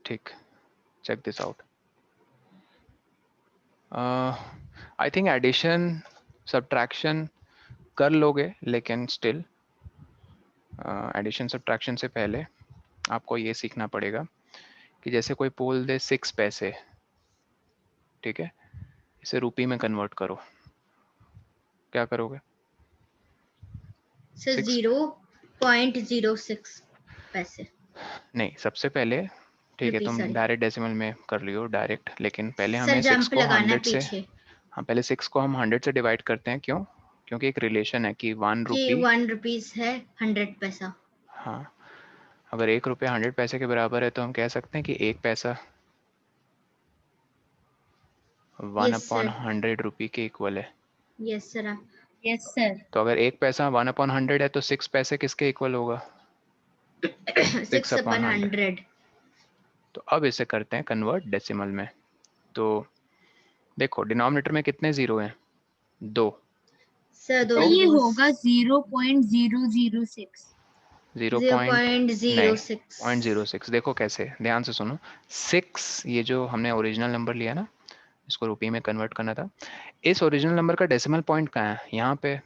ठीक, check this out. I think addition subtraction कर लोगे, लेकिन स्टिल एडिशन सब्ट्रैक्शन से पहले आपको ये सीखना पड़ेगा कि जैसे कोई बोल दे 6 पैसे, ठीक है, इसे रुपी में कन्वर्ट करो, क्या करोगे? सर 6 0.06 पैसे नहीं, सबसे पहले ठीक है, रुपीज, तुम सॉरी डायरेक्ट डेसिमल में कर लियो डायरेक्ट, लेकिन पहले सर हमें 6 जंप को लगाना 100 से, पीछे हाँ पहले 6 को हम 100 से डिवाइड करते हैं। क्यों? क्योंकि एक रिलेशन है कि 1 कि रुपी, 1 रुपीज है 100 पैसा। हाँ अगर 1 रुपया 100 पैसे के बराबर है तो हम कह सकते हैं कि 1 पैसा 1 यस अपॉन सर, 100 रुपी के इक्वल है। Yes sir, yes sir. तो अगर 1 पैसा 1 अपॉन 100 है तो 6 पैसे किसके इक्वल होगा? 6 6 अपॉन अपन 100। 100। तो अब इसे करते हैं कन्वर्ट डेसिमल में। तो देखो डिनोमिनेटर में कितने जीरो हैं? 2। सर तो ये होगा 0.006। 0.06। 0.06। देखो कैसे, ध्यान से सुनो। 6 ये जो हमने ओरिजिनल नंबर लिया ना, इसको रुपये में कन्वर्ट करना था, इस ओरिजिनल नंबर का डेसिमल पॉइंट कहाँ है? यहाँ पे,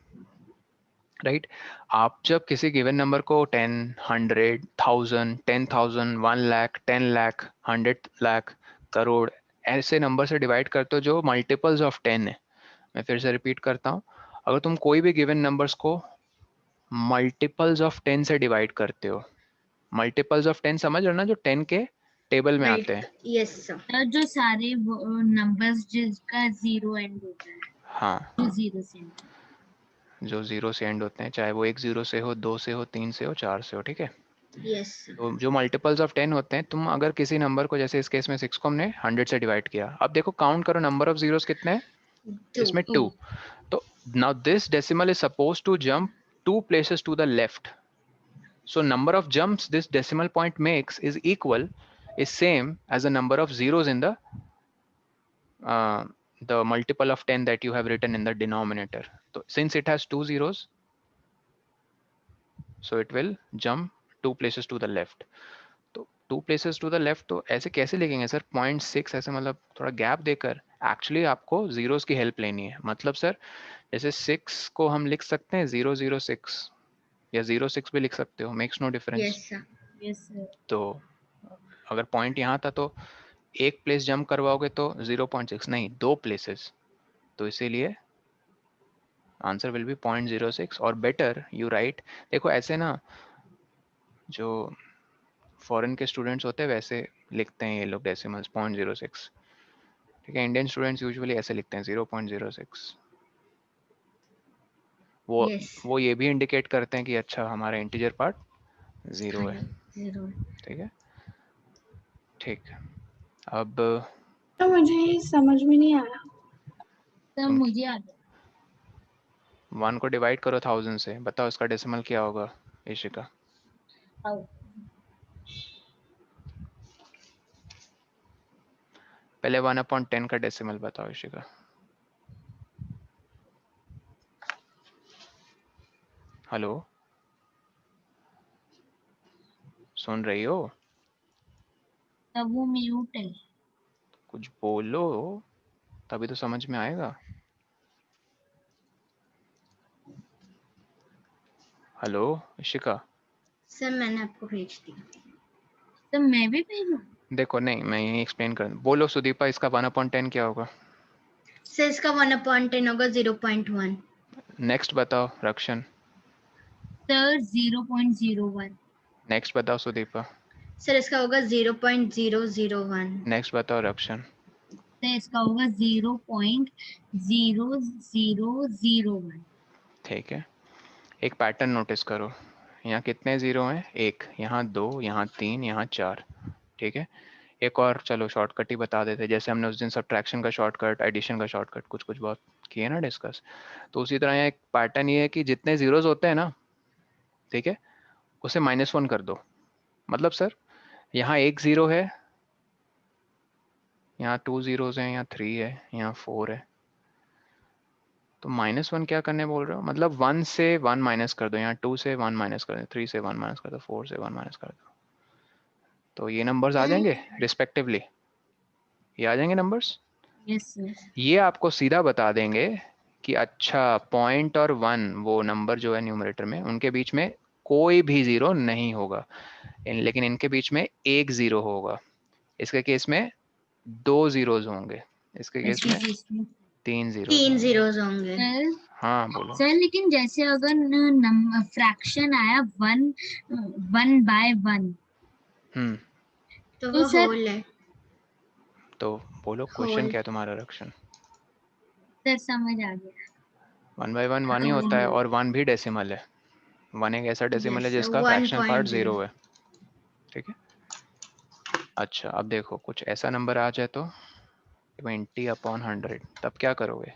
राइट। आप जब किसी गिवन नंबर को 10, 100, 1000, 10,000, 1 लाख, 10 लाख, 100 लाख, करोड़, ऐसे नंबर से डिवाइड करते हो जो मल्टीपल्स ऑफ 10 है। मैं फिर से रिपीट करता हूँ, अगर तुम कोई भी गिवन नंबर्स को मल्टीपल्स ऑफ 10 से डिवाइड करते हो, मल्टीपल्स ऑफ 10 समझ रहे हो ना, जो 10 के टेबल में आते हैं। यस सर, जो सारे नंबर्स जिसका 0 एंड होता है, हाँ, जो 0 से end होता जो 0 से एंड होते हैं, चाहे वो 1 0 से हो, 2 से हो, 3 से हो, 4 से हो, ठीक है। यस तो जो मल्टीपल्स ऑफ 10 होते हैं, तुम अगर किसी नंबर को, जैसे इस केस में 6 को हमने 100 से डिवाइड किया, अब देखो काउंट करो नंबर ऑफ जीरोस कितने हैं 2। इसमें? 2। 2। तो now this decimal is suppose to jump 2 places to the left. So number of jumps this decimal point makes is same as the number of zeros in the multiple of 10 that you have written in the denominator. So since it has 2 zeros, so it will jump 2 places to the left. तो 2 places to the left, तो ऐसे कैसे लिखेंगे sir? 0.6 ऐसे, मतलब थोड़ा gap देकर। Actually आपको जीरोस की हेल्प लेनी है। मतलब सर जैसे 6 को हम लिख सकते हैं 006 या 06 भी लिख सकते हो, makes no difference. Yes sir, yes sir. तो अगर पॉइंट यहाँ था तो एक प्लेस जंप करवाओगे तो 0.6 नहीं, 2 प्लेसेस, तो इसीलिए आंसर विल बी 0.06 और बेटर यू राइट। देखो ऐसे ना जो फॉरेन के स्टूडेंट्स होते हैं वैसे लिखते हैं ये लोग डेसिमल्स 0.06, ठीक है। इंडियन स्टूडेंट्स यूजुअली ऐसे लिखते हैं 0.06। वो यस वो ये भी इंडिकेट करते हैं कि अच्छा हमारा इंटीजर पार्ट 0 है, 0। ठीक है। ठीक, अब तो मुझे ये समझ में नहीं आया। तब तुम मुझे आ गया। 1 को डिवाइड करो 1000 से, बताओ इसका डेसिमल क्या होगा इशिका? आओ। पहले 1/10 का डेसिमल बताओ इशिका। हेलो, सुन रही हो? तब वो म्यूट है। कुछ बोलो तभी तो समझ में आएगा। हेलो इशिका। सर मैंने आपको भेज दिया। तब मैं भी भेजूं? देखो नहीं, मैं यही एक्सप्लेन कर, बोलो सुदीपा इसका 1/10 क्या होगा? सर इसका 1/10 होगा 0.1। नेक्स्ट बताओ रक्षन। सर 0.01। नेक्स्ट बताओ सुदीपा। सर इसका होगा 0.001। नेक्स्ट बताओ रक्षन। तो इसका होगा 0.00001। ठीक है, एक पैटर्न नोटिस करो। यहाँ कितने जीरो हैं? 1, यहाँ 2, यहाँ 3, यहाँ 4, ठीक है। एक और चलो शॉर्टकट ही बता देते, जैसे हमने उस दिन सब्ट्रैक्शन का शॉर्टकट, एडिशन का शॉर्टकट कुछ कुछ बहुत किए ना डिस्कस, तो उसी तरह यहाँ एक पैटर्न ये है कि जितने जीरोज होते हैं ना, ठीक है, उसे -1 कर दो। मतलब सर यहाँ 1 0 है, यहाँ 2 zeros हैं, यहाँ 3 है, यहाँ 4 है, तो -1 क्या करने बोल रहे हो? मतलब 1 से 1 माइनस कर दो, यहाँ 2 से 1 माइनस कर दो, 3 से 1 माइनस कर दो, 4 से 1 माइनस कर दो। तो ये नंबर्स आ जाएंगे रिस्पेक्टिवली, ये आ जाएंगे नंबर्स। Yes sir. ये आपको सीधा बता देंगे कि अच्छा पॉइंट और 1 वो नंबर जो है न्यूमरेटर में, उनके बीच में कोई भी जीरो नहीं होगा, लेकिन इनके बीच में एक जीरो होगा। इसके केस में 2 जीरोज होंगे, इसके केस में 3 जीरोज 3 होंगे। जीरोज होंगे। सर हाँ बोलो। सर लेकिन जैसे अगर फ्रैक्शन आया 1/1, तो तो वो सर होल है। तो बोलो क्वेश्चन होल। क्या है तुम्हारा रक्षण? सर समझ आ गया। 1/1 1 ही होता है, और 1 भी डेसिमल है। 1 एक ऐसा डेसिमल है यस जिसका फ्रैक्शनल पार्ट 1.0। 0 है, ठीक है। अच्छा अब देखो कुछ ऐसा नंबर आ जाए तो 20/100, तब क्या करोगे?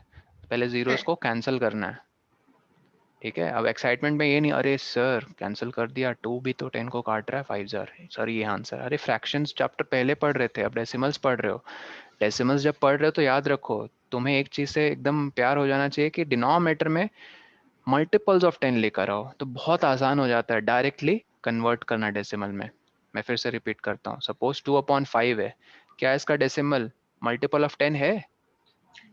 पहले जीरोस को कैंसिल करना है, ठीक है। अब एक्साइटमेंट में ये नहीं अरे सर कैंसिल कर दिया, 2 भी तो 10 को काट रहा है, 5 सर ये आंसर। अरे फ्रैक्शंस चैप्टर पहले पढ़ रहे थे, अब डेसिमल्स पढ़ रहे हो। डेसिमल्स जब पढ़ रहे हो तो याद रखो, तुम्हें एक चीज से एकदम प्यार हो जाना चाहिए कि डिनोमिनेटर में मल्टीपल्स ऑफ 10 लेकर आओ, तो बहुत आसान हो जाता है डायरेक्टली कन्वर्ट करना डेसिमल में। मैं फिर से रिपीट करता हूँ, सपोज 2/5 है, क्या इसका डेसिमल मल्टीपल ऑफ 10 है?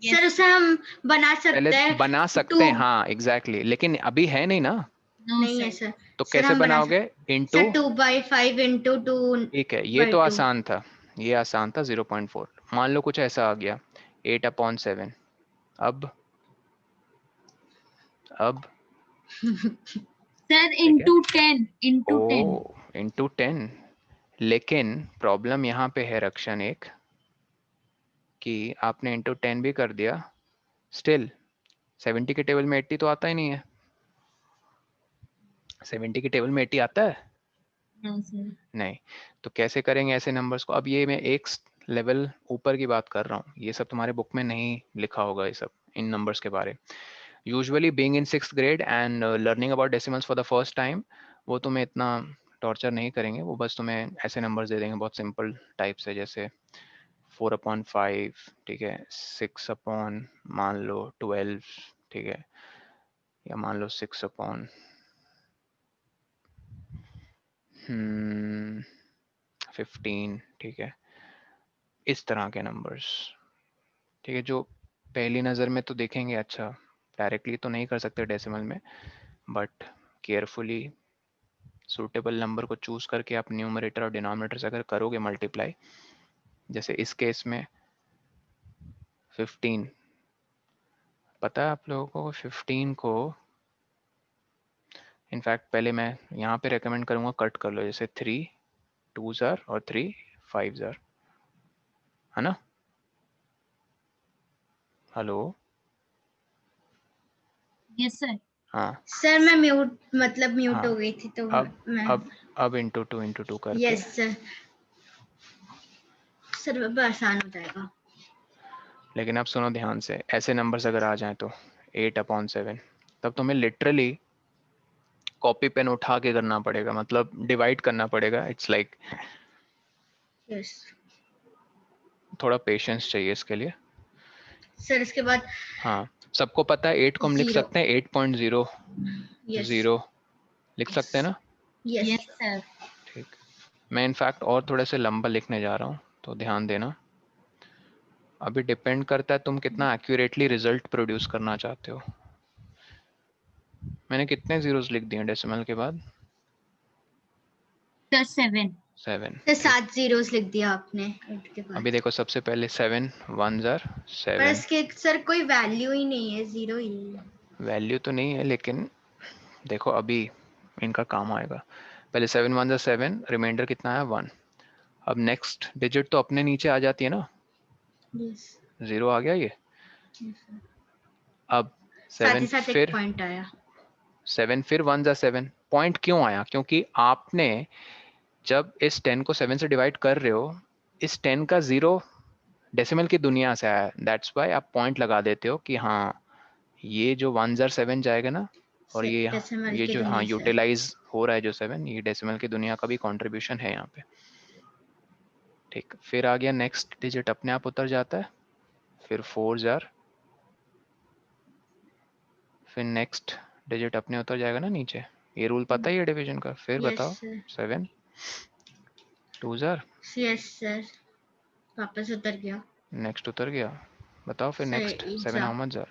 सर उसे हम बना पहले सकते हैं बना सकते 2। हैं, हाँ एग्जैक्टली लेकिन अभी है नहीं ना, नो नहीं है सर। सर। तो सर कैसे हम बना बनाओगे? सकते इनटू, सर 2/5 इंटू 2 ठीक है ये बाई तो 2। आसान था, ये आसान था 0.4। मान लो कुछ ऐसा आ गया 8/7, अब सर ठीक है, इंटू 10। O into 10। लेकिन प्रॉब्लम यहाँ पे है रक्षण एक, कि आपने इंटू 10 भी कर दिया, स्टिल 70 के टेबल में 80 तो आता ही नहीं है। 70 के टेबल में 80 आता है? No sir. नहीं। तो कैसे करेंगे ऐसे नंबर्स को? अब ये मैं एक लेवल ऊपर की बात कर रहा हूँ, ये सब तुम्हारे बुक में नहीं लिखा होगा ये सब इन नंबर्स के बारे। Usually being in 6th grade and learning about decimals for the first time, वो तुम्हें इतना टॉर्चर नहीं करेंगे, वो बस तुम्हें ऐसे नंबर्स दे देंगे बहुत सिंपल टाइप से, जैसे 4/5, ठीक है, 6 अपॉन मान लो 12, ठीक है, या मान लो 6 अपॉन 15, ठीक है, इस तरह के नंबर्स, ठीक है, जो पहली नज़र में तो देखेंगे अच्छा, डायरेक्टली तो नहीं कर सकते डेसिमल में, बट केयरफुली सूटेबल नंबर को चूज करके आप न्यूमरेटर और डिनोमिनेटर से अगर करोगे मल्टीप्लाई, जैसे इस केस में 15, पता है आप लोगों को 15 को, इनफैक्ट पहले मैं यहाँ पे रेकमेंड करूँगा कट कर लो, जैसे 3 2s और 3 5s, है ना? Hello, yes sir. हाँ सर मैं म्यूट हाँ, हो गई थी तो अब मैं। अब इंटू 2 करके, यस सर। सर अब आसान हो जाएगा। लेकिन अब सुनो ध्यान से, ऐसे नंबर्स अगर आ जाएं तो 8/7, तब तुम्हें लिटरली कॉपी पेन उठा के करना पड़ेगा, मतलब डिवाइड करना पड़ेगा। इट्स लाइक यस थोड़ा पेशेंस चाहिए इसके लिए। सर। इसके बाद हाँ सबको पता है 8 को हम लिख 0। सकते हैं 8.0 यस लिख सकते हैं ना? Yes yes sir. ठीक, मैं इनफैक्ट और थोड़े से लंबा लिखने जा रहा हूँ, तो ध्यान देना। अभी डिपेंड करता है तुम कितना एक्यूरेटली रिजल्ट प्रोड्यूस करना चाहते हो। मैंने कितने जीरोस लिख दिए डेसिमल के बाद? सर 7। 7, सर ठीक। 7 जीरोस लिख दिया आपने 8 के बाद। अभी देखो सबसे पहले 7 1s are पर 7, इसके सर कोई वैल्यू ही नहीं है, 0 ही है। वैल्यू तो नहीं है लेकिन देखो अभी इनका काम आएगा। पहले 7 1s are 7, रिमाइंडर कितना है 1। अब नेक्स्ट डिजिट तो अपने नीचे आ जाती है ना, यस 0 आ गया ये। अब साथ 7 ही साथ एक फिर पॉइंट आया। 7 फिर 1s are 7, पॉइंट क्यों आया? क्योंकि आपने जब इस 10 को 7 से डिवाइड कर रहे हो, इस 10 का 0 डेसिमल की दुनिया से आया, दैट्स वाई आप पॉइंट लगा देते हो कि हाँ ये जो 1s are 7 जाएगा ना, और डेसिमल ये की जो हाँ दुनिया से। यूटिलाइज हो रहा है जो 7, ये डेसिमल की दुनिया का भी कंट्रीब्यूशन है यहाँ पे। ठीक, फिर आ गया नेक्स्ट डिजिट अपने आप उतर जाता है, फिर 4s are, फिर नेक्स्ट डिजिट अपने उतर जाएगा ना नीचे। ये रूल पता ही है डिवीजन का? फिर यस बताओ सर। 7 2 जार यस सर, वापस उतर गया। नेक्स्ट उतर गया, बताओ फिर sir next 8 7 jar how much jar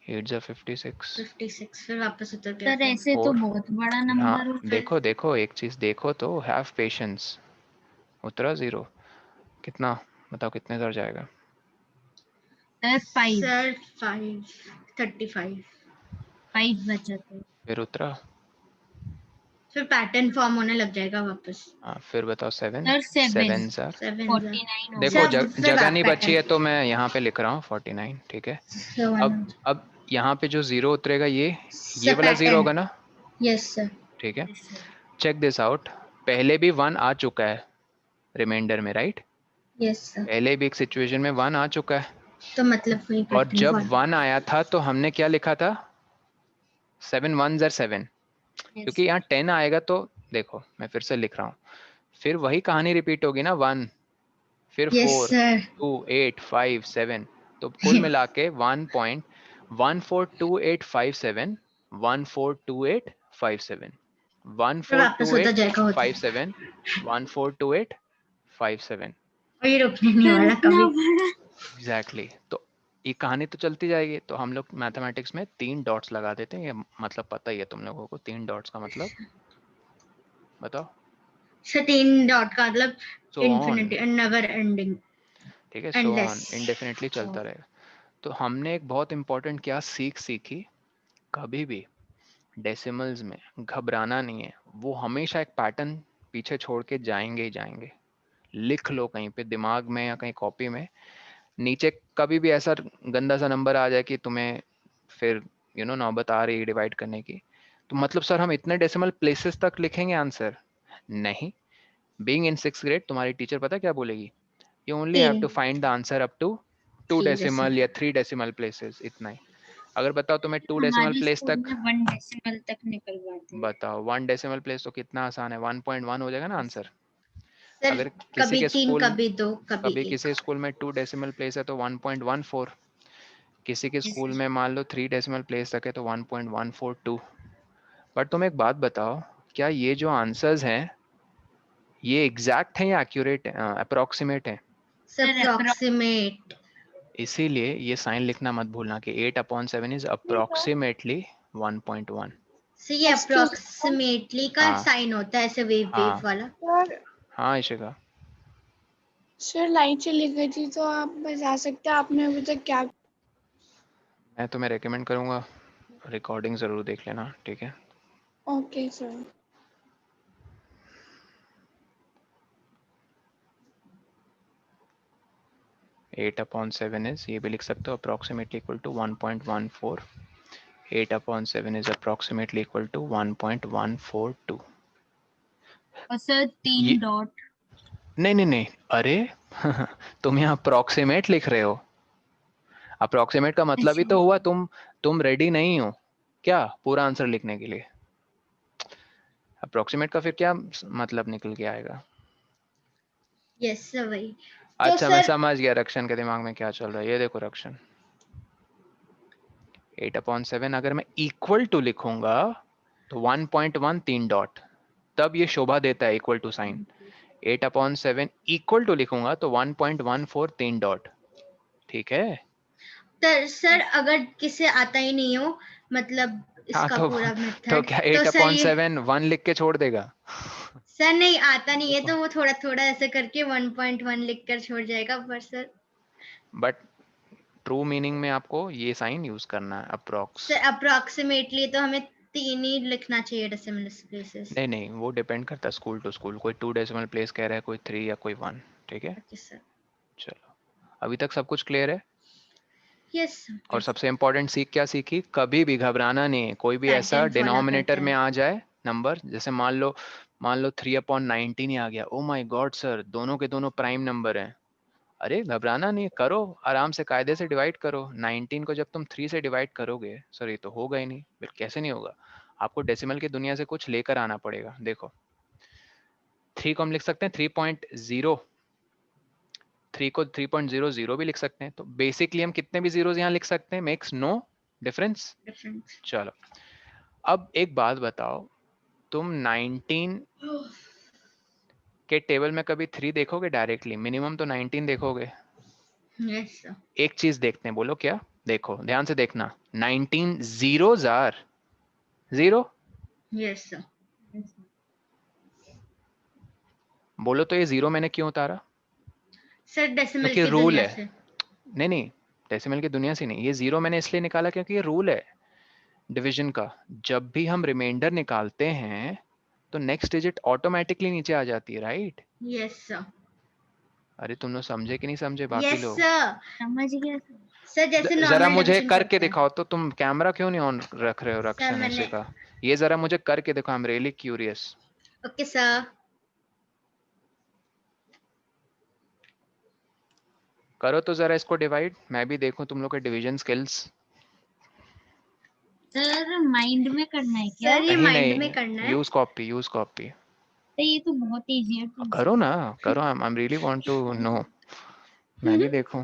8 jar 56 56, फिर वापस उतर गया सर सर। ऐसे तो और बहुत बड़ा हाँ नंबर हो। देखो देखो एक चीज देखो तो, हैव पेशेंस। उतरा 0, कितना बताओ कितने जार जाएगा? सर 5 सर 35 बचा तो। फिर उतरा, फिर पैटर्न फॉर्म होने लग जाएगा वापस। हाँ फिर बताओ 7 सर 7 7 जार 7 49 हो देखो गया। जगह नहीं बची है तो मैं यहाँ पे लिख रहा हूँ 49, ठीक है। अब यहाँ पे जो 0 उतरेगा ये वाला 0 होगा ना, यस सर। ठीक है। Yes, sir. Check this out, पहले भी 1 आ चुका है रिमाइंडर में, राइट? यस सर, पहले भी एक सिचुएशन में 1 आ चुका है, तो मतलब वही और पैटर्न जब फॉर्म। 1 आया था तो हमने क्या लिखा था? 7 1 जार 7, Yes, क्योंकि यहाँ 10 आएगा तो देखो मैं फिर से लिख रहा हूँ, फिर वही कहानी रिपीट होगी ना, 1 फिर यस 4 सर। 2 8 5 7, तो कुल मिला के 1.142857 142857 फिर वापस होता जाएगा, होता 142857 142857 और ये रुकने नहीं सर वाला इतना कभी। बड़ा। एग्जैक्टली तो ये कहानी तो चलती जाएगी। तो हम लोग मैथमेटिक्स में 3 डॉट्स लगा देते हैं, ये मतलब पता ही है तुम लोगों को 3 डॉट्स का मतलब, बताओ? सर 3 डॉट का मतलब so on, infinity, never ending, ठीक है, सो एंडलेस। ऑन इंडेफिनिटली चलता रहेगा। तो हमने एक बहुत इंपॉर्टेंट क्या सीखी, कभी भी डेसिमल्स में घबराना नहीं है, वो हमेशा एक पैटर्न पीछे छोड़ के जाएंगे ही जाएंगे। लिख लो कहीं पे दिमाग में या कहीं कॉपी में, नीचे कभी भी ऐसा गंदा सा नंबर आ जाए कि तुम्हें फिर नौबत आ रही है डिवाइड करने की, तो मतलब सर हम इतने डेसिमल प्लेसेस तक लिखेंगे आंसर? नहीं। बीइंग इन 6th ग्रेड तुम्हारी टीचर पता क्या बोलेगी? You only have 3 to find the answer up to 2 3 जैसे। डेसिमल या 3 डेसिमल प्लेसेस, इतना ही। अगर बताओ तुम्हें 2 डेसिमल हमारे प्लेस स्कूल तक, में 1 डेसिमल तक निकलवाते हैं। बताओ 1 डेसिमल प्लेस तो कितना आसान है, 1.1 हो जाएगा ना आंसर। सर अगर किसी कभी के 3, स्कूल कभी 2, कभी कभी 1। किसी स्कूल में 2 डेसिमल प्लेस है तो 1.14, किसी के Yes, स्कूल sir. में मान लो 3 डेसिमल प्लेस तक है तो 1.142। बट तुम एक बात बताओ, क्या ये जो आंसर्स हैं ये एग्जैक्ट हैं या एक्यूरेट अप्रोक्सीमेट हैं? Sir Sir, approximate. इसीलिए ये साइन लिखना मत भूलना कि 8/7 इज अप्रोक्सीमेटली 1.1। सर ये अप्रोक्सीमेटली का हाँ साइन होता है, ऐसे वेव हाँ वाला। सर हाँ इशिका, सर लाइट चली गई थी तो आप बता सकते हैं आपने अभी तक क्या। मैं तुम्हें रेकमेंड करूँगा रिकॉर्डिंग ज़रूर देख लेना, ठीक है? Okay sir. 8/7 इज, ये भी लिख सकते हो, approximately equal to 1.14। 8/7 is approximately equal to 1.142। और सर 3 ये डॉट। नहीं अरे तुम यहाँ अप्रोक्सीमेट लिख रहे हो, अप्रोक्सीमेट का मतलब ही अच्छा, तो हुआ तुम रेडी नहीं हो क्या पूरा आंसर लिखने के लिए? अप्रोक्सीमेट का फिर क्या मतलब निकल के आएगा? यस सर वही। तो अच्छा मैं सर समझ गया रक्षण के दिमाग में क्या चल रहा है। ये देखो रक्षण, 8/7 अगर मैं इक्वल टू लिखूंगा तो 1.1 3 डॉट, तब ये शोभा देता है equal to sign. 8/7 equal to लिखूंगा तो 1.14 3 डॉट, ठीक है? सर अगर किसे आता ही नहीं हो, मतलब हाँ इसका पूरा तो मेथड, क्या तो सर ये 8/7 1 लिख के छोड़ देगा? सर नहीं आता नहीं है तो वो थोड़ा थोड़ा ऐसे करके 1.1 लिख कर छोड़ जाएगा, पर सर बट ट्रू मीनिंग में आपको ये साइन यूज करना है, अप्रोक्स। सर अप्रोक्सीमेटली तो हमें 3 ही लिखना चाहिए डेसिमल प्लेसेस। नहीं वो डिपेंड करता है स्कूल टू स्कूल, कोई 2 डेसिमल प्लेस कह रहा है, कोई 3 या कोई 1, ठीक है? Okay sir. चलो अभी तक सब कुछ क्लियर है। यस और सर। सबसे इंपॉर्टेंट सीख क्या सीखी, कभी भी घबराना नहीं है, कोई भी ऐसा पैटर्न फॉलो डिनोमिनेटर करता में है। आ जाए नंबर, जैसे मान लो 3/19 ही आ गया, ओ माय गॉड सर दोनों के दोनों प्राइम नंबर हैं। अरे घबराना नहीं, करो आराम से कायदे से डिवाइड करो। 19 को जब तुम 3 से डिवाइड करोगे, सर ये तो होगा ही नहीं, बिल्कुल कैसे नहीं होगा, आपको डेसिमल की दुनिया से कुछ लेकर आना पड़ेगा। देखो 3 को हम लिख सकते हैं 3.0, 3 को 3.00 भी लिख सकते हैं, तो बेसिकली हम कितने भी जीरोस यहाँ लिख सकते हैं, मेक्स नो डिफरेंस। डिफरेंस। चलो अब एक बात बताओ, तुम 19 के टेबल में कभी 3 देखोगे डायरेक्टली? मिनिमम तो 19 देखोगे। Yes sir. एक चीज देखते हैं, बोलो क्या? देखो ध्यान से देखना, 19 zeros are 0। Yes sir. बोलो तो ये 0 मैंने क्यों उतारा? सर डेसिमल क्योंकि की रूल दुनिया है। से। नहीं, डेसिमल की दुनिया से नहीं, ये 0 मैंने इसलिए निकाला क्योंकि ये रूल है डिवीजन का। जब भी हम रिमाइंडर निकालते हैं तो नेक्स्ट डिजिट ऑटोमेटिकली नीचे आ जाती है, राइट? Yes sir. अरे तुम लोग समझे कि नहीं समझे बाकी यस लोग? सर। समझ गया सर। सर जैसे जरा नॉर्मल मुझे डिवीजन करके करते हैं। दिखाओ तो। तुम कैमरा क्यों नहीं ऑन रख रहे हो सर रक्षन मैंने। ऐसे का? ये जरा मुझे करके दिखाओ, आई am really curious. Okay sir. करो तो जरा इसको डिवाइड, मैं भी देखूं तुम लोग के डिवीजन स्किल्स। सर माइंड में करना है क्या? सर ये नहीं माइंड में नहीं, करना है। Use copy, use copy. तो ये तो बहुत इजी है तो। करो ना, करो, I am really want to know, मैं भी देखूं।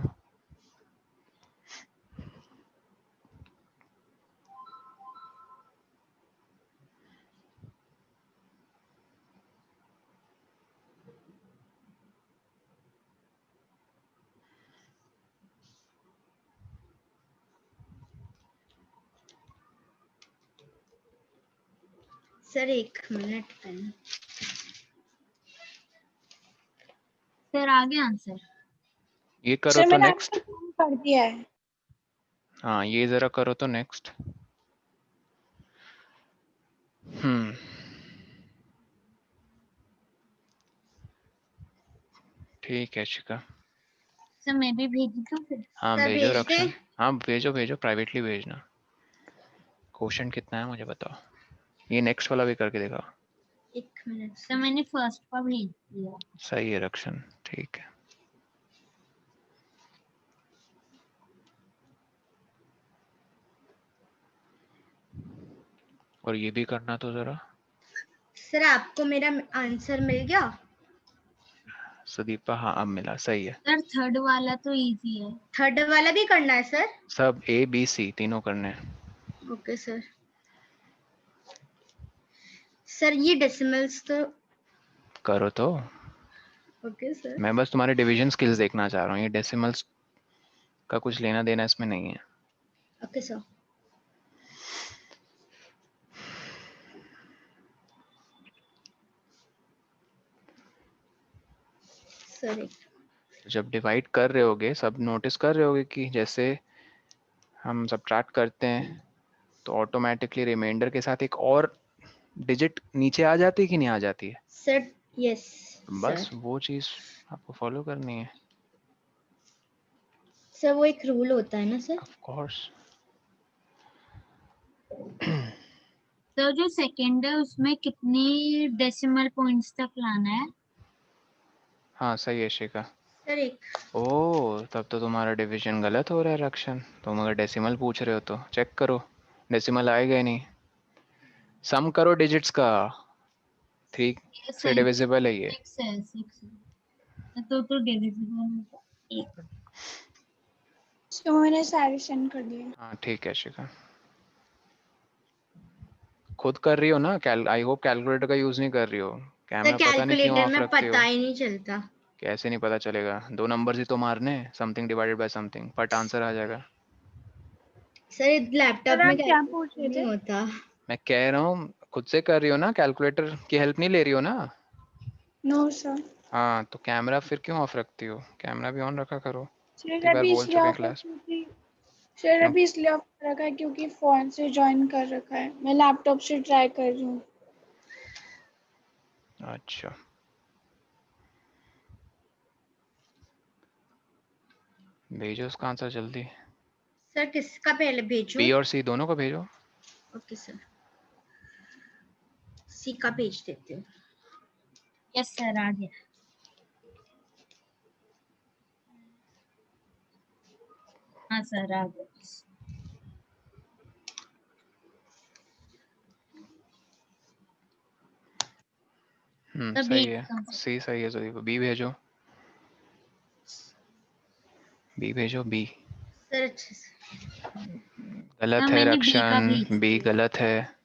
सर 1 मिनट पहले। सर आ गया आंसर। ये करो सर तो मैंने नेक्स्ट। आपको फोन कर दिया है। हाँ ये जरा करो तो नेक्स्ट। ठीक है शिखा। सर मैं भी भेजी तो फिर। हाँ सर भेजो भेज दे। रक्षन। हाँ भेजो भेजो, प्राइवेटली भेजना। क्वेश्चन कितना है मुझे बताओ। ये नेक्स्ट वाला भी करके दिखाओ। 1 मिनट सर मैंने फर्स्ट का भेज दिया। सही है रक्षन, ठीक है। और ये भी करना तो जरा। सर आपको मेरा आंसर मिल गया? सुदीपा हाँ अब मिला, सही है। सर थर्ड वाला तो इजी है। थर्ड वाला भी करना है सर? सब ए बी सी तीनों करने हैं। Okay sir. सर ये डेसिमल्स तो। करो तो। Okay sir. मैं बस तुम्हारे डिवीजन स्किल्स देखना चाह रहा हूँ, ये डेसिमल्स का कुछ लेना देना इसमें नहीं है। Okay sir. सर जब डिवाइड कर रहे होगे सब नोटिस कर रहे होगे कि जैसे हम सब्ट्रैक्ट करते हैं तो ऑटोमेटिकली रिमाइंडर के साथ एक और डिजिट नीचे आ जाती है कि नहीं आ जाती है? सर यस बस सर। वो चीज आपको फॉलो करनी है। सर वो एक रूल होता है ना सर? Of course. सर जो सेकंड है उसमें कितने डेसिमल पॉइंट्स तक लाना है? हाँ सही है शिखा। सर ओह तब तो तुम्हारा डिवीजन गलत हो रहा है रक्षन। तुम अगर डेसिमल पूछ रहे हो तो चेक करो, डेसिमल आएगा ही नहीं। सम करो डिजिट्स का, 3 से सही। डिविजिबल है ये। 6 है 6 है तो डिविजिबल है। सो मैंने सारे सेंड कर दिए। हाँ ठीक है शिखा। खुद कर रही हो ना? आई होप कैलकुलेटर का यूज नहीं कर रही हो। सर कैमरा पता नहीं क्यों कैलकुलेटर ऑफ में रखते पता हो। ही नहीं चलता। कैसे नहीं पता चलेगा? 2 नंबर्स ही तो मारने, समथिंग डिवाइडेड बाय समथिंग, फट आंसर आ जाएगा। सर लैपटॉप सर में आप क्या पूछ कैलकुलेटर रहे नहीं थे? होता। मैं कह रहा हूँ खुद से कर रही हो ना, कैलकुलेटर की हेल्प नहीं ले रही हो ना? No sir. हाँ तो कैमरा फिर क्यों ऑफ रखती हो? कैमरा भी ऑन रखा करो। सर इतनी बार अभी बोल इसलिए चुके हैं ऑफ है क्लास। क्योंकि सर क्यों? अभी इसलिए ऑफ रखा है क्योंकि फोन से ज्वाइन कर रखा है। मैं लैपटॉप से ट्राई कर रही हूँ। अच्छा भेजो उसका आंसर जल्दी। सर किसका पहले भेजूं? बी और सी दोनों को भेजो। Okay sir. सी का भेज देती हूँ। यस सर आ गया। हाँ सर आ गया। तो सही भेज है। देता हूँ सर। सी सही है। सुदीप बी भेजो, बी भेजो बी। सर अच्छे से। सर गलत है मैंने बी का रक्षन, भेज बी दिया। गलत है।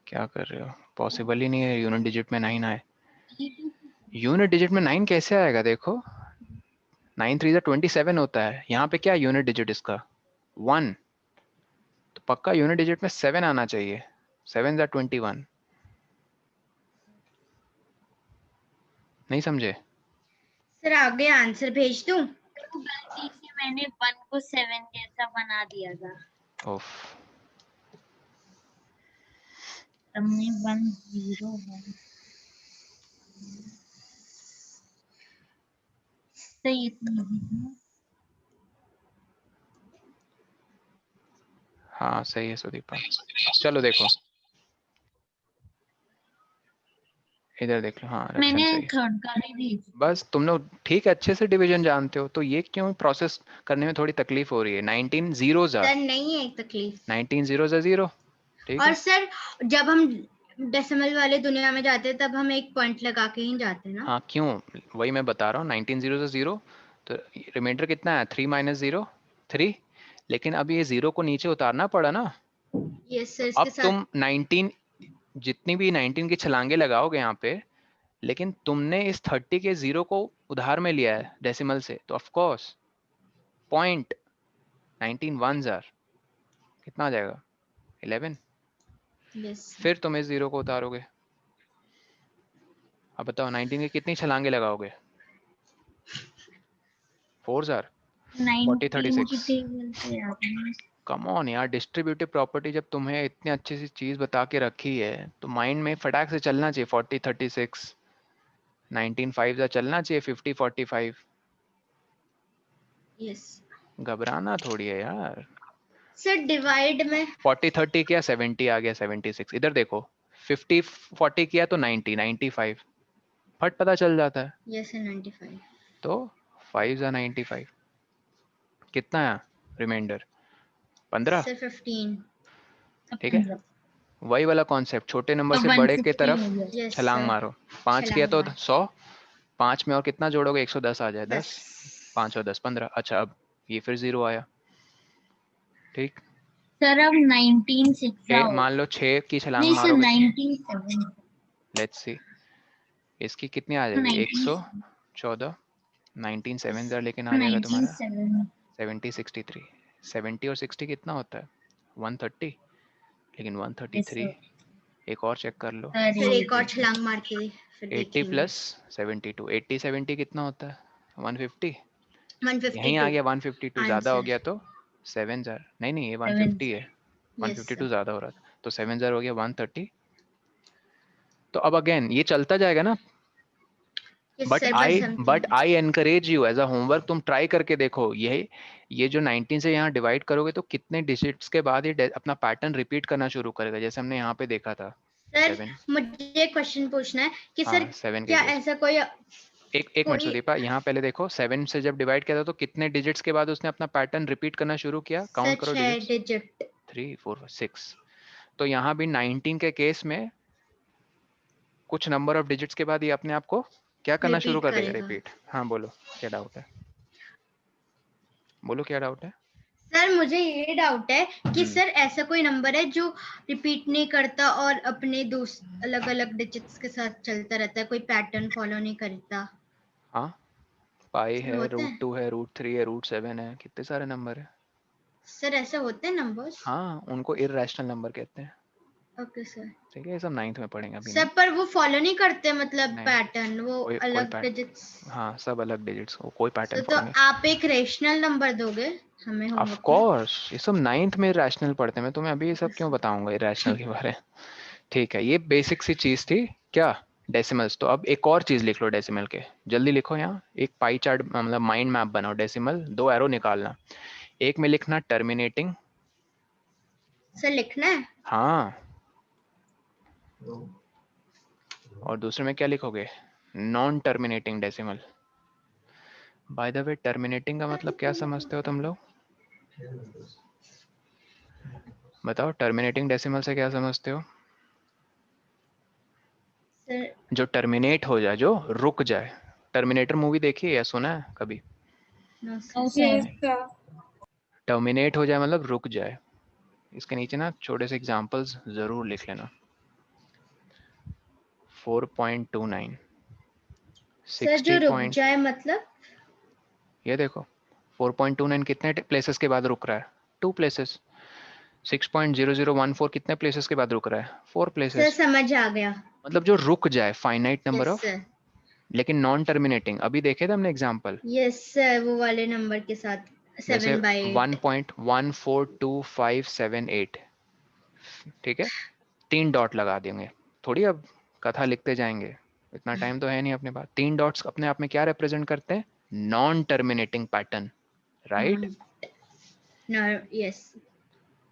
क्या कर रहे हो? पॉसिबल ही नहीं है यूनिट डिजिट में 9 आए। यूनिट डिजिट में 9 कैसे आएगा? देखो 9 3 27 होता है। यहाँ पे क्या यूनिट डिजिट इसका? 1। तो पक्का यूनिट डिजिट में 7 आना चाहिए। 7 21। नहीं समझे? सर आगे आंसर भेज दूं? तो गलती से मैंने 1 को 7 जैसा बना दिया था। ओफ। हमने 1 0 1 सही इतनी ही। हाँ सही है सुदीपा। चलो देखो इधर देख लो। हाँ रक्षण मैंने सही है। थर्ड का भी भेज बस तुम लोग ठीक है, अच्छे से डिवीजन जानते हो, तो ये क्यों प्रोसेस करने में थोड़ी तकलीफ हो रही है? 19 zeros are सर नहीं है तकलीफ। 19 zeros are 0। ठीक और है। सर जब हम डेसिमल वाले दुनिया में जाते हैं तब हम एक पॉइंट लगा के ही जाते हैं ना। हाँ क्यों, वही मैं बता रहा हूँ। 19 zeros are 0, तो रिमाइंडर कितना है? 3 minus 0 3। लेकिन अब ये 0 को नीचे उतारना पड़ा ना। यस सर, तो इसके अब साथ तुम 19 जितनी भी 19 की छलांगे लगाओगे यहाँ पे, लेकिन तुमने इस 30 के 0 को उधार में लिया है डेसिमल से, तो of course point 19 ones are कितना आ जाएगा? 11। यस फिर तुम इस 0 को उतारोगे। अब बताओ 19 की कितनी छलांगे लगाओगे? 4s are 40 19 की 36। टेबल पे आपने कम ऑन यार, डिस्ट्रीब्यूटिव प्रॉपर्टी जब तुम्हें इतनी अच्छी सी चीज बता के रखी है तो माइंड में फटाक से चलना चाहिए। 40 36 19 5 चलना चाहिए। 50 45। यस घबराना थोड़ी है यार। सर डिवाइड में 40 30 किया 70 आ गया 76। इधर देखो 50 40 किया तो 90 95 फट पता चल जाता है। Yes sir 95। तो 5 95 कितना है रिमाइंडर? 15। सर 15। ठीक है, 15 वही वाला कॉन्सेप्ट, छोटे नंबर और से बड़े के 160 तरफ हो गया। यस छलांग सर, मारो। 5 किया छलांग तो मार 100। 5 में और कितना जोड़ोगे? 110 आ जाए। 10 10। 5 और 10 15। अच्छा अब ये फिर 0 आया। ठीक। सर अब 19 6 ए, हो मान लो 6 की छलांग नहीं सर मारोगे। 19 7 लेट्स सी इसकी कितनी आ जाएगी? 19 114। 19 7 लेकिन आ जाएगा 19 तुम्हारा 7 70 63। 70 और 60 कितना होता है? 130। लेकिन यस 133 सर। एक और चेक कर लो। सर सर ये एक और छलांग मार के फिर 80 देखेंगे। प्लस 72। 80 70 कितना होता है? 150। यहीं आ 152 गया 152। ज़्यादा हो आंसर। गया तो 7 जार। नहीं ये 7 150 है। Yes 152 sir. ज़्यादा हो रहा था तो 7 जार हो गया 130। तो अब अगेन ये चलता जाएगा ना। यस बट सर आई बस हम but I encourage you as a homework, तुम ट्राई करके देखो। ये जो 19 से यहाँ डिवाइड करोगे तो कितने डिजिट्स के बाद ये अपना पैटर्न रिपीट करना शुरू करेगा, जैसे हमने यहाँ पे देखा था। सर 7। मुझे क्वेश्चन पूछना है कि सर हाँ 7 के क्या केस। ऐसा कोई एक मिनट कोई सुदीपा, यहाँ पहले देखो 7 से जब डिवाइड किया था तो कितने डिजिट्स के बाद उसने अपना पैटर्न रिपीट करना शुरू किया? काउंट सच करो है डिजिट्स। डिजिट। 3 4 6। तो यहाँ भी 19 के केस में कुछ नंबर ऑफ डिजिट्स के बाद ये अपने आप को क्या करना शुरू रिपीट कर देगा? करेगा। रिपीट। हाँ बोलो क्या डाउट है? बोलो क्या डाउट है? सर मुझे ये डाउट है कि हम्म। सर ऐसा कोई नंबर है जो रिपीट नहीं करता और अपने अलग अलग डिजिट्स के साथ चलता रहता है, कोई पैटर्न फॉलो नहीं करता? हाँ पाई सर है, होते हैं। √2 है, √3 है, √7 है, कितने सारे नंबर है। सर ऐसा होते हैं नंबर्स? हाँ उनको इररेशनल नंबर कहते हैं। Okay sir. ठीक है, ये सब 9th में पढ़ेंगे, अभी सर नहीं। पर वो फॉलो नहीं करते मतलब नहीं पैटर्न, वो कोई अलग पैटर्न। डिजिट्स। हाँ सब अलग डिजिट्स, कोई पैटर्न सर तो फॉलो नहीं। आप एक रेशनल नंबर दोगे हमें ऑफ होमवर्क में? कोर्स ये सब 9th में रैशनल पढ़ते हैं, मैं तुम्हें अभी ये सब क्यों बताऊंगा इरैशनल के बारे में। ठीक है, ये बेसिक सी चीज थी क्या, डेसिमल्स। तो अब एक और चीज लिख लो डेसिमल के, जल्दी लिखो। यहाँ एक पाई चार्ट मतलब माइंड मैप बनाओ। डेसिमल 2 एरो निकालना। एक में लिखना टर्मिनेटिंग। सर लिखना है? हाँ और दूसरे में क्या लिखोगे? Non terminating decimal. By the way terminating का मतलब क्या समझते हो तुम लोग? बताओ टर्मिनेटिंग डेसिमल से क्या समझते हो? सर जो टर्मिनेट हो जाए, जो रुक जाए। टर्मिनेटर मूवी देखी है या सुना है कभी? No no sir. Yes sir sir. टर्मिनेट हो जाए मतलब रुक जाए। इसके नीचे ना छोटे से एग्जांपल्स जरूर लिख लेना। 4.29 सर जो 60 रुक point, जाए मतलब ये देखो 4.29 कितने प्लेसेस के बाद रुक रहा है? 2 प्लेसेस। 6.0014 कितने प्लेसेस के बाद रुक रहा है? 4 सर प्लेसेस। समझ आ गया। मतलब जो रुक जाए, finite number yes of, sir, लेकिन नॉन टर्मिनेटिंग। अभी देखे थे हमने एग्जांपल, यस सर, वो वाले नंबर के साथ जैसे 7/8। 1.142578, ठीक है, 3 डॉट लगा देंगे। थोड़ी अब कथा लिखते जाएंगे, इतना टाइम तो है नहीं अपने पास। 3 डॉट्स अपने आप में क्या रिप्रेजेंट करते हैं? Non terminating pattern, right? Yes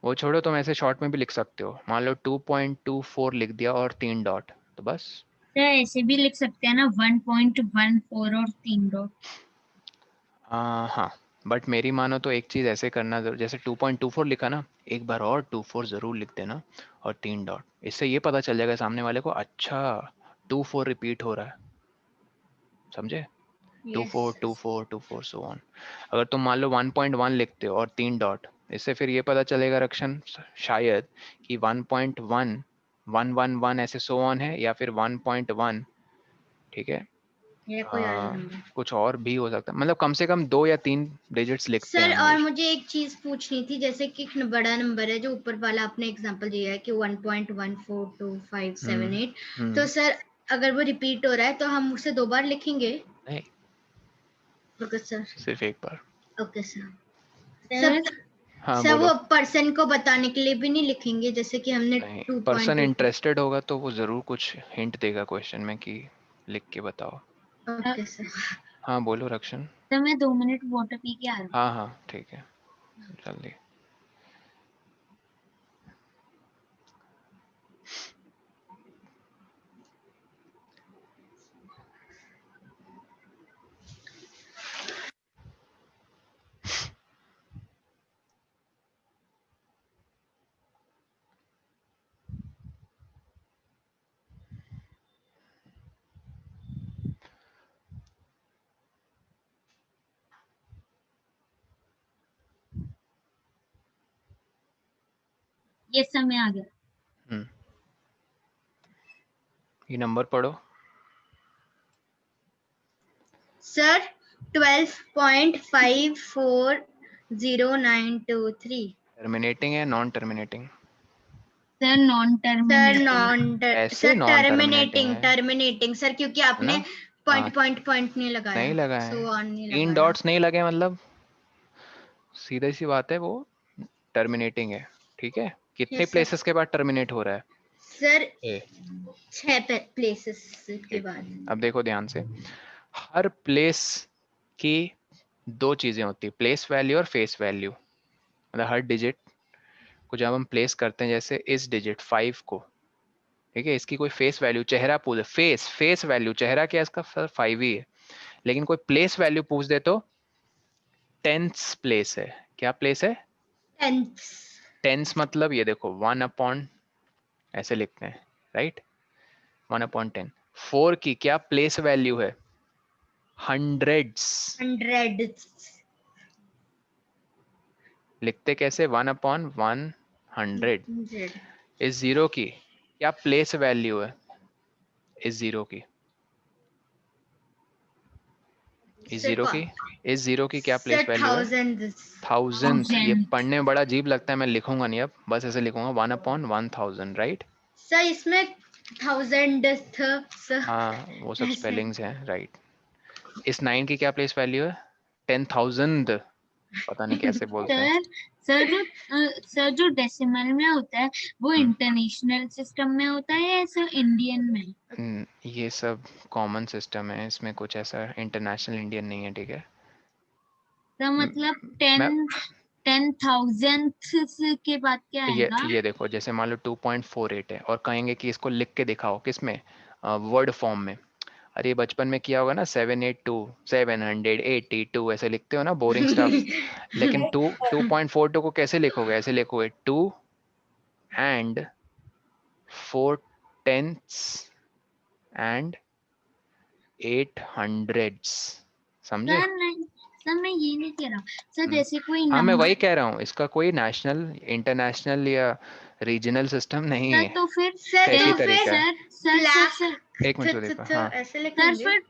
वो छोड़ो, तुम ऐसे शॉर्ट में भी लिख सकते हो। मान लो 2.24 लिख दिया और 3 डॉट, तो बस। सर ऐसे भी लिख सकते हैं ना, 1.14 और 3 डॉट। हाँ, बट मेरी मानो तो एक चीज़ ऐसे करना जरूर, जैसे 2.24 लिखा ना, एक बार और 24 ज़रूर लिख देना और 3 डॉट। इससे ये पता चल जाएगा सामने वाले को, अच्छा 24 रिपीट हो रहा है, समझे? 24 यस 24 24 सो ऑन। अगर तुम मान लो 1.1 लिखते हो और 3 डॉट, इससे फिर ये पता चलेगा रक्षण शायद कि 1.1 111 ऐसे सो ऑन है, या फिर 1.1, ठीक है, या कोई और नंबर। कुछ और भी हो सकता है। मतलब कम से कम 2 या 3 डिजिट्स लिखते हैं सर हम और हमेशा। मुझे एक चीज पूछनी थी, जैसे कि एक बड़ा नंबर है जो ऊपर वाला आपने एग्जांपल दिया है कि 1.142578, तो सर अगर वो रिपीट हो रहा है तो हम उसे 2 बार लिखेंगे? नहीं, ओके सर, सिर्फ एक बार। Okay sir. सर हाँ सर बोलो। वो पर्सन को बताने के लिए भी नहीं लिखेंगे, जैसे कि हमने नहीं, 2.2? पर्सन इंटरेस्टेड होगा तो वो ज़रूर कुछ हिंट देगा क्वेश्चन में कि लिख के बताओ। Okay sir. हाँ बोलो रक्षण। सर मैं 2 मिनट वाटर पी के आ रहा हूँ। हाँ हाँ ठीक है, जल्दी। ये समय आ गया। ये नंबर पढ़ो। सर 12.540923। टर्मिनेटिंग है non terminating? Sir non sir terminating. ऐसे सर नॉन टर्मिनेटिंग टर्मिनेटिंग है, टर्मिनेटिंग सर, क्योंकि है ना? आपने हाँ, पॉइंट नहीं लगाया, नहीं लगा है, सो ऑन नहीं 3 लगाया। डॉट्स नहीं लगे, मतलब सीधी सी बात है, वो टर्मिनेटिंग है, ठीक है। कितने यस सर। प्लेसेस के बाद टर्मिनेट हो रहा है? सर ए, 6 प्लेसेस के ठीक। बाद। अब देखो ध्यान से, हर प्लेस की 2 चीजें होती है, प्लेस वैल्यू और फेस वैल्यू। मतलब हर डिजिट को जब हम प्लेस करते हैं, जैसे इस डिजिट 5 को, ठीक है, इसकी कोई फेस वैल्यू, चेहरा पूछ, फेस वैल्यू, चेहरा क्या है इसका? 5 ही है। लेकिन कोई प्लेस वैल्यू पूछ दे तो 10th प्लेस है। क्या प्लेस है? 10th। 10th मतलब ये देखो 1/, ऐसे लिखते हैं, राइट? 1/10। 4 की क्या प्लेस वैल्यू है? हंड्रेड्स। 100। लिखते कैसे? 1/100। 100। इस 0 की क्या प्लेस वैल्यू है? इस 0 की, इस सर 0 की, इस 0 की क्या प्लेस सर वैल्यू है? 1000। 1000th। ये 1000। पढ़ने में बड़ा अजीब लगता है, मैं लिखूंगा नहीं अब, बस ऐसे लिखूंगा 1/1000, राइट? सर इसमें 1000th सर हाँ वो सब ऐसे। स्पेलिंग्स हैं, राइट। इस 9 की क्या प्लेस वैल्यू है? 10,000, पता नहीं कैसे बोलते हैं। सर सर जो डेसिमल में होता है वो हम्म, इंटरनेशनल सिस्टम में होता है या सर इंडियन में? ये सब कॉमन सिस्टम है, इसमें कुछ ऐसा इंटरनेशनल इंडियन नहीं है, ठीक है। तो मतलब मैं 10,000th के बाद क्या आएगा? ये देखो, जैसे मान लो 2.48 है और कहेंगे कि इसको लिख के दिखाओ, किसमें? वर्ड फॉर्म में। अरे बचपन में किया होगा ना, 782 ऐसे लिखते हो ना, बोरिंग स्टफ। लेकिन 2.42 को कैसे लिखोगे? ऐसे लिखोगे 2 and 4 tenths and 8 hundredths, समझे? सर नहीं, सर मैं ये नहीं कह रहा सर, जैसे कोई हाँ मैं वही नंबर, कह रहा हूँ, इसका कोई नेशनल, इंटरनेशनल या रीजनल सिस्टम नहीं सर है, तो फिर सर एक ही तो तरीका है। सर एक मिनट सुदीप, हाँ ऐसे सर लिखेंगे। फिर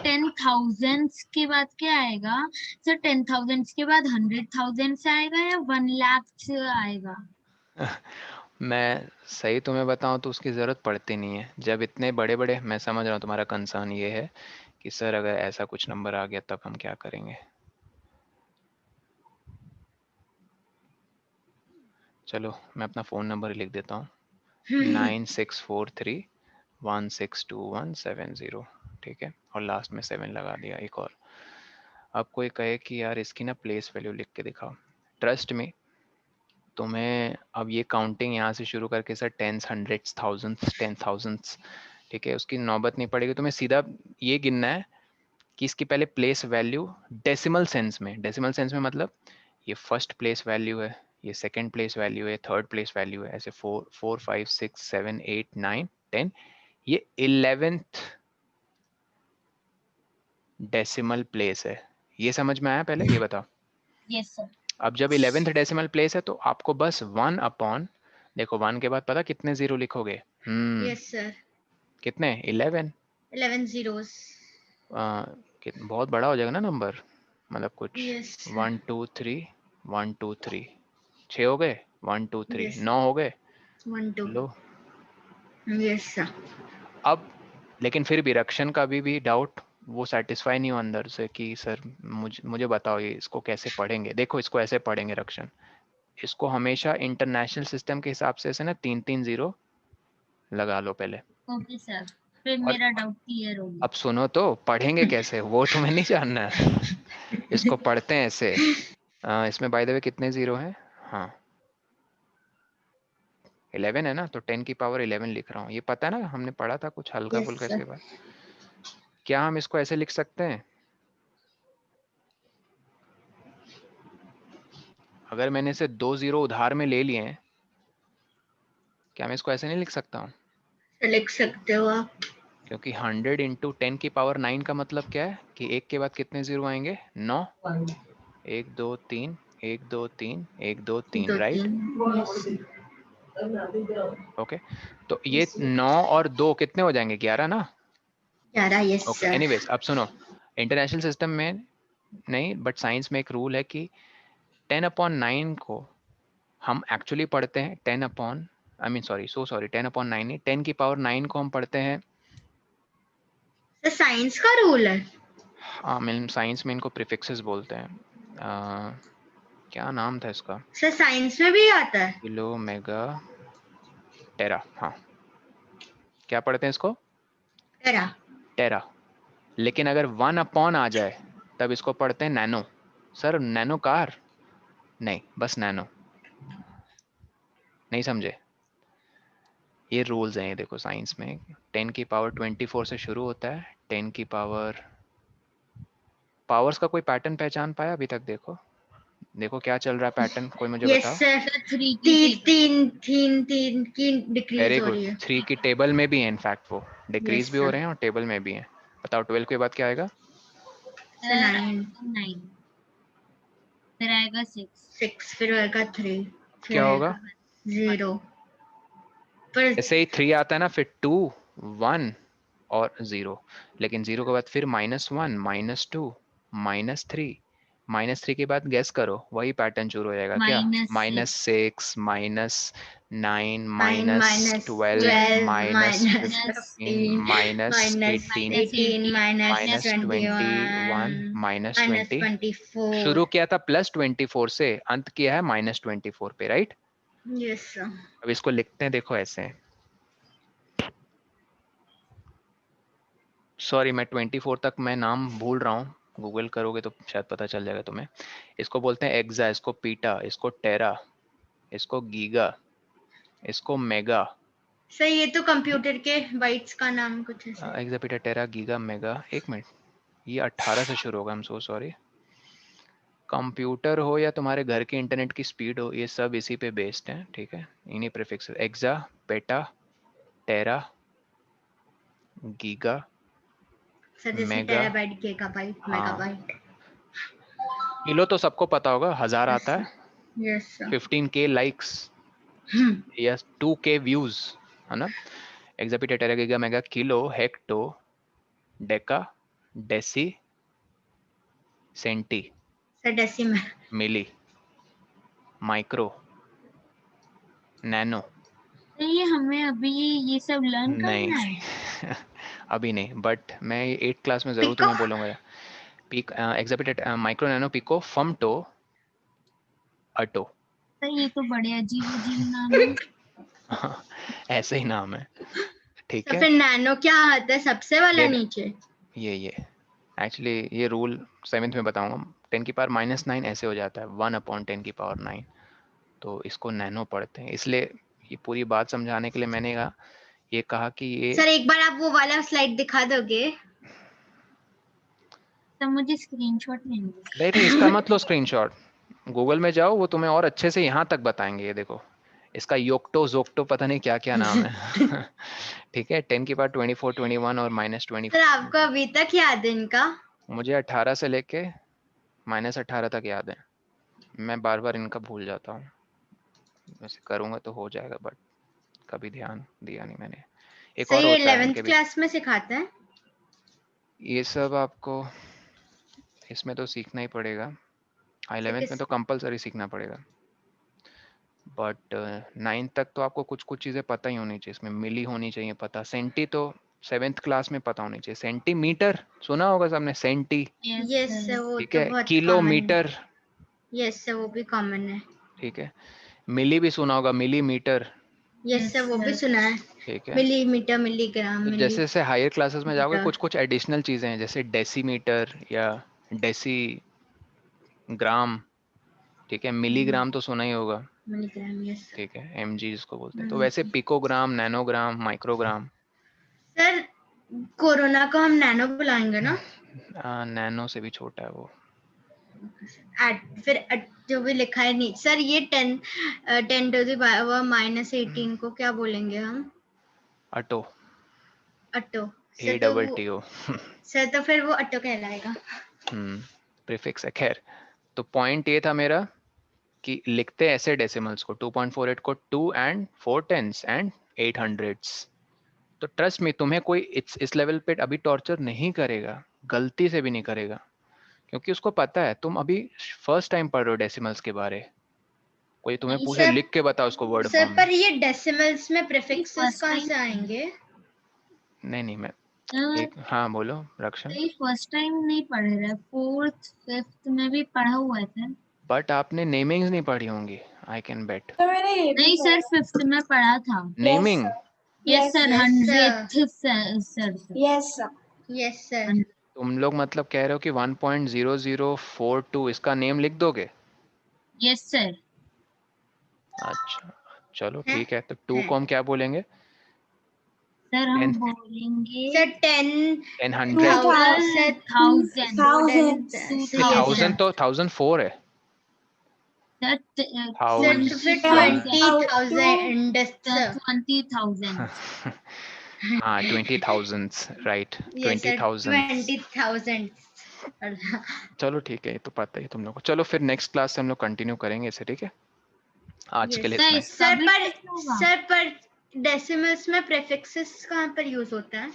10,000 के बाद क्या आएगा सर? 10,000 के बाद 100,000 से आएगा या 1 लाख से आएगा? मैं सही तुम्हें बताऊं तो उसकी ज़रूरत पड़ती नहीं है जब इतने बड़े बड़े, मैं समझ रहा हूँ तुम्हारा कंसर्न ये है कि सर अगर ऐसा कुछ नंबर आ गया तब हम क्या करेंगे। चलो मैं अपना फ़ोन नंबर लिख देता हूँ, 9643162170, ठीक है, और लास्ट में 7 लगा दिया। एक और, अब कोई कहे कि यार इसकी ना प्लेस वैल्यू लिख के दिखाओ, ट्रस्ट में तुम्हें अब ये काउंटिंग यहाँ से शुरू करके सर टेंस, हंड्रेड्स, थाउजेंड्स, 10,000, ठीक है, उसकी नौबत नहीं पड़ेगी। तुम्हें सीधा ये गिनना है कि इसकी पहले प्लेस वैल्यू डेसिमल सेंस में, डेसिमल सेंस में मतलब ये फर्स्ट प्लेस वैल्यू है, ये सेकंड प्लेस वैल्यू है, थर्ड प्लेस वैल्यू है, ऐसे 4 4 5 6 7 8 9 10, ये 11th डेसिमल प्लेस है। ये समझ में आया? पहले ये बताओ। Yes sir. अब जब 11th डेसिमल प्लेस है तो आपको बस 1 अपॉन, देखो 1 के बाद पता कितने जीरो लिखोगे? यस सर, कितने? 11। 11 zeros। बहुत बड़ा हो जाएगा ना नंबर, मतलब कुछ यस 1 2 3 1 2 3 6 हो गए, 1 2 3 Yes. 9 हो गए। 1 2। लो यस सर। अब, लेकिन फिर भी रक्षण का भी डाउट, वो सेटिस्फाई नहीं हो अंदर से कि सर मुझे बताओ ये इसको कैसे पढ़ेंगे। देखो इसको ऐसे पढ़ेंगे रक्षण, इसको हमेशा इंटरनेशनल सिस्टम के हिसाब से ऐसे ना 3 3 जीरो लगा लो पहले। ओके सर, फिर और मेरा डाउट क्लियर हो गया। अब सुनो तो, पढ़ेंगे कैसे वो तुम्हें नहीं जानना है। इसको पढ़ते हैं ऐसे। इसमें बाय द वे कितने जीरो हैं? हाँ 11 है ना, तो 10 की पावर 11 लिख रहा हूँ। ये पता है ना, हमने पढ़ा था कुछ हल्का यस फुल्का सर। इसके बाद। क्या हम इसको ऐसे लिख सकते हैं? अगर मैंने इसे 2 जीरो उधार में ले लिए हैं, क्या मैं इसको ऐसे नहीं लिख सकता हूँ? लिख सकते हो आप। क्योंकि 100 इंटू 10 की पावर 9 का मतलब क्या है कि एक के बाद कितने जीरो आएंगे? 9। 1 2 3 1 2 3 1 2 3, 2 राइट? 3। ओके, तो ये 9 और 2 कितने हो जाएंगे? 11 ना? 11। Yes okay sir. एनीवेज, अब सुनो, इंटरनेशनल सिस्टम में नहीं बट साइंस में एक रूल है कि 10 अपॉन 9 को हम एक्चुअली पढ़ते हैं 10 upon, I mean sorry, 10 upon 9 नहीं, 10 की पावर 9 को हम पढ़ते हैं। सर साइंस का रूल है। हाँ मैं साइंस में इनको प्रीफिक्सेस बोलते हैं। क्या नाम था इसका? सर साइंस में भी आता है। किलो, मेगा, टेरा। हाँ, क्या पढ़ते हैं इसको? तेरा। टेरा। लेकिन अगर 1 अपॉन आ जाए तब इसको पढ़ते हैं नैनो। सर नैनो कार नहीं, बस नैनो। नहीं समझे? ये रूल्स हैं, ये देखो साइंस में 10 की पावर 24 से शुरू होता है, 10 की पावर, पावर्स का कोई पैटर्न पहचान पाया अभी तक? देखो देखो क्या चल रहा है पैटर्न, कोई मुझे यस बताओ। सर। सर 3 की तीन टेबल। तीन तीन तीन की डिक्रीज वेरी हो गुड, रही है। 3 की टेबल में भी है इनफैक्ट, वो डिक्रीज यस भी हो सर। रहे हैं और टेबल में भी है। बताओ 12 के बाद क्या आएगा? सर 9। 9, फिर आएगा 6, 6, फिर आएगा 3, फिर क्या होगा? आएगा 0। पर ऐसे ही 3 आता है ना, फिर 2 1 और 0, लेकिन 0 के बाद फिर -1 -2 -3, -3 के बाद गैस करो वही पैटर्न शुरू हो जाएगा क्या? -6 -9 9 -12 -15 -18 -18 -21 -21 -20। -24। शुरू किया था +24 से, अंत किया है -24 पे, राइट? Yes sir. अब इसको लिखते हैं, देखो ऐसे, सॉरी मैं 24 तक मैं नाम भूल रहा हूँ, गूगल करोगे तो शायद पता चल जाएगा तुम्हें। इसको बोलते हैं एक्सा, इसको पीटा, इसको टेरा, इसको गीगा, इसको मेगा। सर ये तो कंप्यूटर के बाइट्स का नाम कुछ ऐसे। एक्सा, पीटा, टेरा, गीगा, मेगा। एक मिनट, ये 18 से शुरू होगा, I am so sorry. Computer हो या तुम्हारे घर के इंटरनेट की स्पीड हो, ये सब इसी पे बेस्ड है, ठीक है, इन्हीं प्रीफिक्स, एक्सा, पेटा, टेरा, गीगा, सर जैसे मेगा। टेराबाइट, गीगाबाइट, हाँ, मेगाबाइट। किलो तो सबको पता होगा, 1000 आता है, यस सर 15K लाइक्स या 2K व्यूज, है ना। Exa peta tera giga mega kilo hecto deca deci centi sir decimal milli micro nano. तो ये हमें अभी ये सब लर्न नहीं करना है। अभी नहीं, बट मैं 8th क्लास में जरूर पिको तुम्हें बोलूंगा। पीक एक्सापिटेट माइक्रो नैनो पिको फमटो अटो। तो ये तो बड़े अजीब अजीब नाम है। ऐसे ही नाम है, ठीक तो है। फिर नैनो क्या आता है सबसे वाला ये नीचे? ये एक्चुअली ये रूल 7th में बताऊंगा। 10 की पावर -9 ऐसे हो जाता है 1/10 की पावर 9, तो इसको नैनो पढ़ते हैं। इसलिए ये पूरी बात समझाने के लिए मैंने कहा कि ये सर एक बार आप वो वाला स्लाइड दिखा दोगे? तो मुझे स्क्रीनशॉट लेंगे। नहीं इसका मत लो स्क्रीनशॉट, गूगल में जाओ, वो तुम्हें और अच्छे से यहाँ तक बताएंगे। ये देखो, इसका योक्टो जोक्टो पता नहीं क्या क्या नाम है। ठीक है, 10 की पावर 24 21 और -24। सर आपको अभी तक याद है इनका? मुझे 18 से लेके -18 तक याद है, मैं बार बार इनका भूल जाता हूँ। वैसे करूंगा तो हो जाएगा, बट कभी ध्यान दिया नहीं मैंने। एक सर और ये होता है 11th इनके भी, क्लास में सिखाते हैं? ये सब आपको इसमें तो सीखना ही पड़ेगा। 11th में तो कंपलसरी सीखना पड़ेगा, बट 9th तक तो आपको कुछ कुछ चीज़ें पता ही होनी चाहिए। इसमें मिली होनी चाहिए पता, सेंटी तो 7th क्लास में पता होनी चाहिए। सेंटीमीटर सुना होगा सबने, सेंटी, यस सर वो ठीक तो है। बहुत कॉमन है। किलोमीटर, यस सर वो भी कॉमन है। ठीक है। मिली भी सुना होगा, मिलीमीटर, यस सर वो भी सुना है। ठीक है। मिलीमीटर मिलीग्राम तो मिली जैसे जैसे हायर क्लासेस में जाओगे मीटर। कुछ कुछ एडिशनल चीज़ें हैं, जैसे डेसीमीटर या डेसी ग्राम, ठीक है। मिलीग्राम तो सुना ही होगा, मिलीग्राम यस ठीक है, mg जिसको बोलते हैं। तो वैसे picogram, nanogram, microgram. Sir corona को हम नैनो बुलाएंगे ना? नैनो से भी छोटा है वो। फिर जो भी लिखा है नहीं सर, ये 10 टू द पावर -18 को क्या बोलेंगे हम? अटो, अटो। A double T O. सर तो फिर वो अटो कहलाएगा। प्रीफिक्स है। खैर, तो पॉइंट ये था मेरा कि लिखते ऐसे डेसिमल्स को, 2.48 को 2 and 4 10s and 8 hundreds। तो ट्रस्ट में तुम्हें कोई इस लेवल पे अभी टॉर्चर नहीं करेगा, गलती से भी नहीं करेगा, क्योंकि उसको पता है तुम अभी फर्स्ट टाइम पढ़ रहे हो डेसिमल्स के बारे। कोई तुम्हें पूछे सर लिख के बताओ उसको वर्ड सर फॉर्म में। पर ये डेसिमल्स में प्रीफिक्सेस first कहाँ time से आएंगे? नहीं मैं सर एक, हाँ बोलो रक्षण। ये फर्स्ट टाइम नहीं पढ़ रहे, 4th 5th में भी पढ़ा हुआ है सर। बट आपने नेमिंग्स नहीं पढ़ी होंगी, आई कैन बेट। तो मैंने ये भी नहीं सर 5th में पढ़ा था। Naming, yes sir, Yes, 100th sir. Yes sir. Yes sir. तुम लोग मतलब कह रहे हो कि 1.0042 इसका नेम लिख दोगे? Yes sir. अच्छा चलो है? ठीक है, तो 2 को हम क्या बोलेंगे? सर हम 10 बोलेंगे सर 10 10 100। सर 1000 1000 तो 1004 है। सर सर तो फिर 1000 20,000 20,000 हाँ 20,000 राइट, यस सर 20,000। 20,000। चलो ठीक है, ये तो पता ही तुम लोग को। चलो फिर नेक्स्ट क्लास से हम लोग कंटिन्यू करेंगे इसे, ठीक है। आज के लिए सर इतना ही। इसका भी कुछ होगा? सर पर डेसिमल्स में प्रीफिक्सेस कहाँ पर यूज होता है?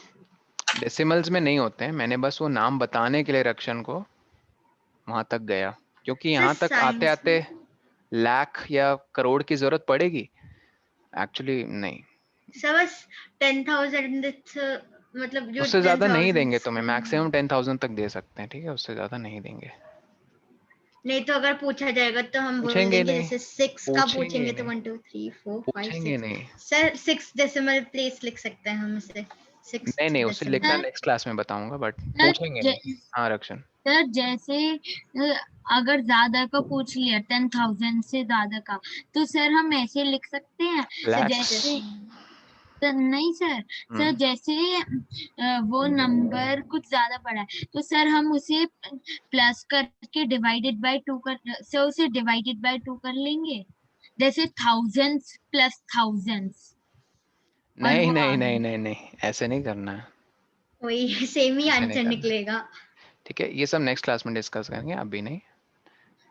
डेसिमल्स में नहीं होते हैं, मैंने बस वो नाम बताने के लिए रक्षण को वहां तक गया, क्योंकि यहाँ तक आते आते लाख या करोड़ की जरूरत पड़ेगी, एक्चुअली नहीं। सर बस 10,000 मतलब जो उससे ज्यादा नहीं 10,000 देंगे तुम्हें, मैक्सिमम 10,000 तक दे सकते हैं, ठीक है, उससे ज्यादा नहीं देंगे। नहीं तो अगर पूछा जाएगा तो हम बोल पूछेंगे देंगे, नहीं, जैसे 6 का पूछेंगे तो नहीं 1 2 3 4 5 पूछेंगे 6। नहीं। सर 6 डेसिमल प्लेस लिख सकते हैं हम इसे, 6 नहीं उसे लिखना डेसिमल। नेक्स्ट क्लास में बताऊंगा, बट सर पूछेंगे नहीं। हाँ रक्षण। सर जैसे अगर ज्यादा का पूछ लिया 10,000 से ज्यादा का, तो सर हम ऐसे लिख सकते हैं। तो जैसे सर नहीं सर, सर जैसे वो नंबर कुछ ज्यादा बड़ा है तो सर हम उसे प्लस करके डिवाइडेड बाय 2 कर, सर उसे डिवाइडेड बाय 2 कर लेंगे, जैसे थाउजेंड्स प्लस थाउजेंड्स। नहीं ऐसे नहीं करना है, वही सेम ही ऐसे नहीं आंसर करना। निकलेगा। ठीक है, ये सब नेक्स्ट क्लास में डिस्कस करेंगे, अभी नहीं।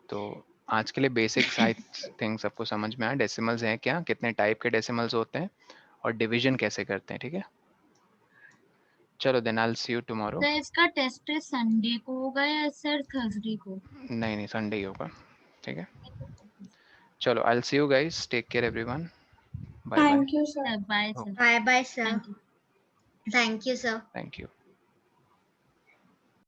तो आज के लिए बेसिक्स आई थिंक सबको समझ में आया, डेसिमल्स हैं क्या, कितने टाइप के डेसिमल्स होते हैं और डिवीजन कैसे करते हैं, ठीक है। चलो then I will see you tomorrow. तो इसका टेस्ट संडे को होगा या सर थर्सडे को? नहीं संडे ही होगा, ठीक है। चलो I will see you guys, take care everyone, bye bye. Thank you sir. Sir bye sir, bye bye sir, thank you. Thank you sir. Thank you.